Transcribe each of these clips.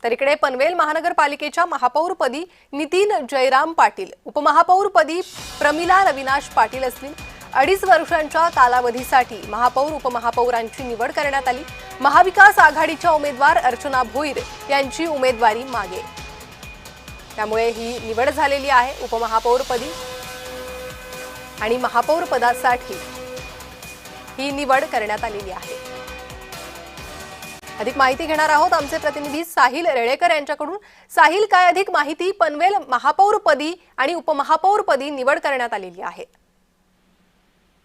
तर इकडे पनवेल महानगरपालिकेच्या महापौरपदी नितीन जयराम पाटील, उपमहापौरपदी प्रमिला रविनाश पाटील असतील। 2.5 वर्षांच्या कालावधीसाठी महापौर उपमहापौरांची निवड करण्यात आली। महाविकास आघाडीच्या उमेदवार अर्चना भोईर यांची उमेदवारी मागे, त्यामुळे ही निवड झालेली आहे उपमहापौरपदी आणि महापौर पदासाठी ही निवड करण्यात आलेली आहे। अधिक माहिती घेणार आहोत आमचे प्रतिनिधी साहिल रेळेकर यांच्याकडून। साहिल, काय अधिक माहिती? पनवेल महापौरपदी आणि उपमहापौरपदी निवड करण्यात आलेली आहे।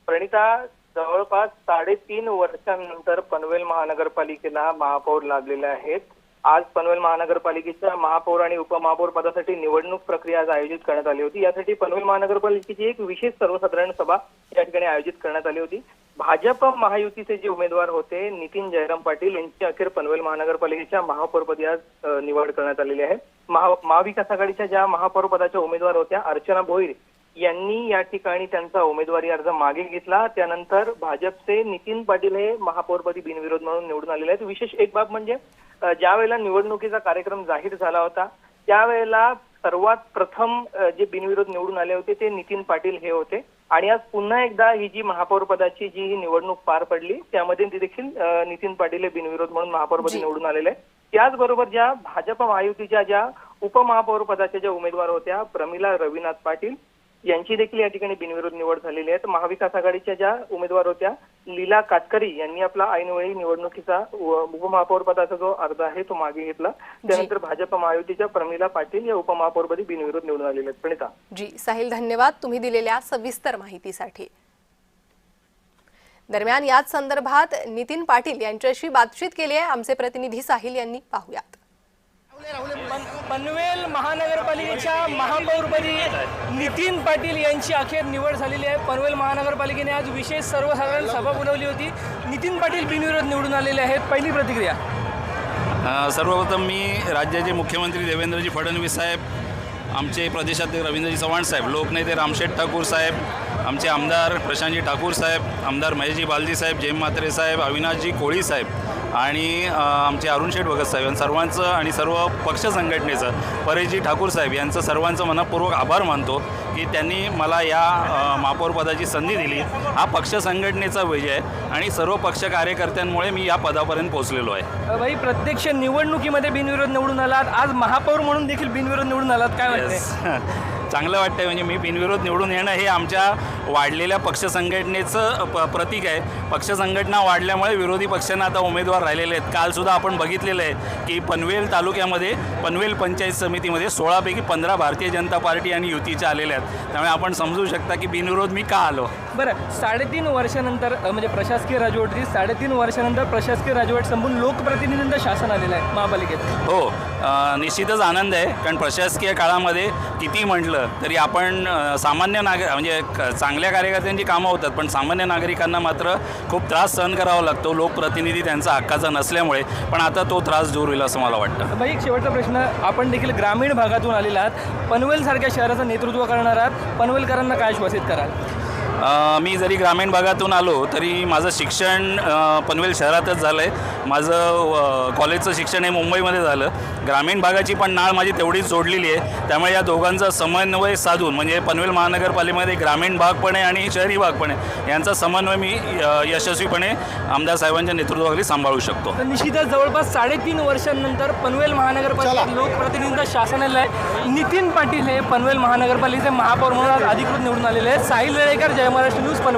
प्रणिता, जवळपास 3.5 वर्षांनंतर पनवेल महानगरपालिकेला महापौर लागलेले आहेत। आज पनवेल महानगरपालिकेच्या महापौर आणि उपमहापौर पदासाठी निवडणूक प्रक्रिया आज आयोजित करण्यात आली होती। यासाठी पनवेल महानगरपालिकेची एक विशेष सर्वसाधारण सभा या ठिकाणी आयोजित करण्यात आली होती। भाजप महायुतीचे जे उमेदवार होते नितीन जयराम पाटील यांची अखेर पनवेल महानगरपालिकेच्या महापौरपदी आज निवड करण्यात आलेली आहे। महाविकास आघाडीच्या ज्या महापौर पदाच्या उमेदवार होत्या अर्चना भोईर यांनी या ठिकाणी त्यांचा उमेदवारी अर्ज मागे घेतला। त्यानंतर भाजपचे नितीन पाटील हे महापौरपदी बिनविरोध म्हणून निवडून आलेले आहेत। विशेष एक बाब म्हणजे ज्या वेळेला निवडणुकीचा कार्यक्रम जाहीर झाला होता त्यावेळेला सर्वात प्रथम जे बिनविरोध निवडून आले होते ते नितीन पाटील हे होते आणि आज पुन्हा एकदा ही जी महापौर पदाची जी ही निवडणूक पार पडली त्यामध्ये देखील नितीन पाटील हे बिनविरोध म्हणून महापौरपदी निवडून आलेले आहे। त्याचबरोबर ज्या भाजप महायुतीच्या ज्या उपमहापौर पदाच्या ज्या उमेदवार होत्या प्रमिला रविनाथ पाटील यांची देखील या ठिकाणी बिनविरोध निवड झालेली आहे। महाविकास आघाडीच्या ज्या उमेदवार होत्या लीला कातकरी यांनी आपला ऐनवेळी निवडणुकीचा उपमहापौर पदाचा जो अर्ज आहे तो मागे घेतला। त्यानंतर भाजप महायुतीच्या प्रमिला पाटील या उपमहापौरपदी बिनविरोध निवडून आलेले आहेत। प्रणिता जी, साहिल धन्यवाद तुम्ही दिलेल्या सविस्तर माहितीसाठी। दरम्यान याच संदर्भात नितीन पाटील यांच्याशी बातचीत केली आहे आमचे प्रतिनिधी साहिल यांनी। पाहूयात। पनवेल महानगरपालिकेच्या महापौरपदी नितीन पाटील यांची अखेर निवड झालेली आहे। पनवेल महानगरपालिकेने आज विशेष सर्वसाधारण सभा बोलावली होती। नितीन पाटील बिनविरोध निवडून आलेले आहेत, पहिली प्रतिक्रिया? सर्वप्रथम मी राज्याचे मुख्यमंत्री देवेंद्रजी फडणवीस साहेब, आमचे प्रदेशाध्यक्ष रवींद्रजी चव्हाण साहेब, लोकनेते रामशेठ ठाकूर साहेब, आमचे आमदार प्रशांतजी ठाकूर साहेब, आमदार महेशजी बालदी साहेब, जयम म्हात्रे साहेब, अविनाशजी कोळी साहेब आणि आमचे अरुणशेठ भगत साहेब यांचं सर्वांचं आणि सर्व पक्ष संघटनेचं परेशजी ठाकूर साहेब यांचं सर्वांचं मनपूर्वक आभार मानतो की त्यांनी मला या महापौर पदाची संधी दिली। हा पक्ष संघटनेचा विजय आहे आणि सर्व पक्ष कार्यकर्त्यांमुळे मी या पदापर्यंत पोहोचलेलो आहे। भाई, प्रत्यक्ष निवडणुकीमध्ये बिनविरोध निवडून आलात, आज महापौर म्हणून देखील बिनविरोध निवडून आलात, काय वाटतंय? चांगलं वाटतंय। म्हणजे मी बिनविरोध निवडून येणं हे आमच्या वाढलेल्या पक्ष संघटनेचं प्रतीक आहे। पक्ष संघटना वाढल्यामुळे विरोधी पक्षांना आता उमेदवार राहिलेले आहेत। कालसुद्धा आपण बघितलेलं आहे की पनवेल तालुक्यामध्ये पनवेल पंचायत समितीमध्ये 16 पैकी 15 भारतीय जनता पार्टी आणि युतीच्या आलेल्या आहेत। त्यामुळे आपण समजू शकता की बिनविरोध मी का आलो। बरं, 3.5 वर्षानंतर म्हणजे प्रशासकीय राजवट 3.5 वर्षानंतर प्रशासकीय राजवट संपून लोकप्रतिनिधींचं शासन आलेलं आहे महापालिकेत। हो, निश्चितच आनंद आहे, कारण प्रशासकीय काळामध्ये किती म्हटलं तरी आपण सामान्य म्हणजे चांगल्या कार्यकर्त्यांची कामं होतात, पण सामान्य नागरिकांना मात्र खूप त्रास सहन करावा लागतो लोकप्रतिनिधी त्यांचा हक्काचा नसल्यामुळे। पण आता तो त्रास दूर होईल असं मला वाटतं। भाई, एक शेवटचा प्रश्न, आपण देखील ग्रामीण भागातून आलेला आहात, पनवेलसारख्या शहराचं नेतृत्व करणार आहात, पनवेलकरांना काय आश्वासित कराल? मी जरी ग्रामीण भागातून आलो तरी माझं शिक्षण पनवेल शहरातच झालं आहे। माझं कॉलेजचं शिक्षण हे मुंबईमध्ये झालं। ग्रामीण भागाची पण नाळ माझी तेवढीच जोडलेली आहे। त्यामुळे या दोघांचा समन्वय साधून म्हणजे पनवेल महानगरपालिकेमध्ये ग्रामीण भाग पण आहे आणि शहरी भाग पण आहे, यांचा समन्वय मी यशस्वीपणे आमदार साहेबांच्या नेतृत्वाखाली सांभाळू शकतो। तर निश्चितच जवळपास 3.5 वर्षांनंतर पनवेल महानगरपालिकेत लोकप्रतिनिधींचा शासन आलेलं आहे। नितीन पाटील हे पनवेल महानगरपालिकेचे महापौर म्हणून अधिकृत निवडून आलेले आहेत। साहिल रेळेकर, जय महाराष्ट्र न्यूज, पनवेल।